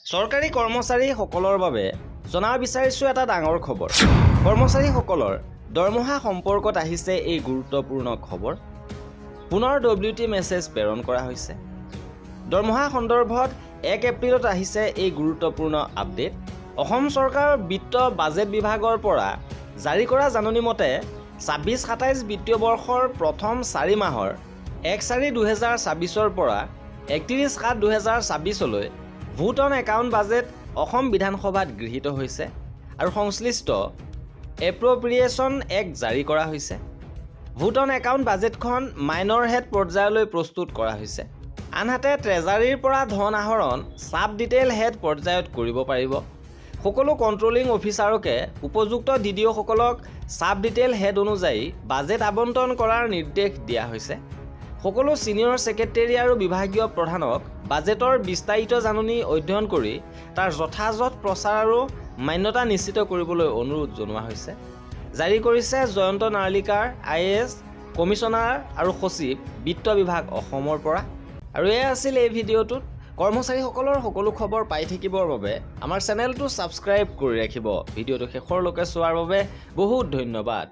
চৰকাৰী কৰ্মচাৰীসকলৰ বাবে জনাব বিচাৰিছোঁ এটা ডাঙৰ খবৰ। কৰ্মচাৰীসকলৰ দৰমহা সম্পৰ্কত আহিছে এই গুৰুত্বপূৰ্ণ খবৰ। পুনৰ WT মেছেজ প্ৰেৰণ কৰা হৈছে। দৰমহা সন্দৰ্ভত 1 এপ্ৰিলত আহিছে এই গুৰুত্বপূৰ্ণ আপডেট। অসম চৰকাৰৰ বিত্ত বাজেট বিভাগৰ পৰা জাৰি কৰা জাননী মতে 26-27 বিত্তীয় বৰ্ষৰ প্ৰথম 4 মাহৰ 1/4/2024 পৰা 31/7/2024 vote on account budget Assam বিধানসভাত গৃহীত হৈছে আৰু সংশ্লিষ্ট এপ্ৰপ্ৰিয়েশ্যন এক্ট জাৰি কৰা হৈছে। ভোট অন একাউণ্ট বাজেটখন মাইনৰ হেড পৰ্যায়লৈ প্ৰস্তুত কৰা হৈছে। আনহাতে ট্ৰেজাৰীৰ পৰা ধন আহৰণ ছাব ডিটেইল হেড পৰ্যায়ত কৰিব পাৰিব। সকলো কণ্ট্ৰলিং অফিচাৰকে উপযুক্ত DDO-সকলক ছাব ডিটেইল হেড অনুযায়ী বাজেট আবণ্টন কৰাৰ নিৰ্দেশ দিয়া হৈছে। সকলো ছিনিয়ৰ ছেক্ৰেটেৰী আৰু বিভাগীয় প্ৰধানক বাজেটৰ বিস্তাৰিত জাননী অধ্যয়ন কৰি তাৰ যথাযথ প্ৰচাৰ আৰু মান্যতা নিশ্চিত কৰিবলৈ অনুৰোধ জনোৱা হৈছে। জাৰি কৰিছে জয়ন্ত নাৰ্লিকাৰ IAS কমিশ্যনাৰ আৰু সচিব বিত্ত বিভাগ অসমৰ পৰা। আৰু এয়া আছিল এই ভিডিঅ'টোত। কৰ্মচাৰীসকলৰ সকলো খবৰ পাই থাকিবৰ বাবে আমাৰ চেনেলটো ছাবস্ক্ৰাইব কৰি ৰাখিব। ভিডিঅ'টো শেষৰলৈকে চোৱাৰ বাবে বহুত ধন্যবাদ।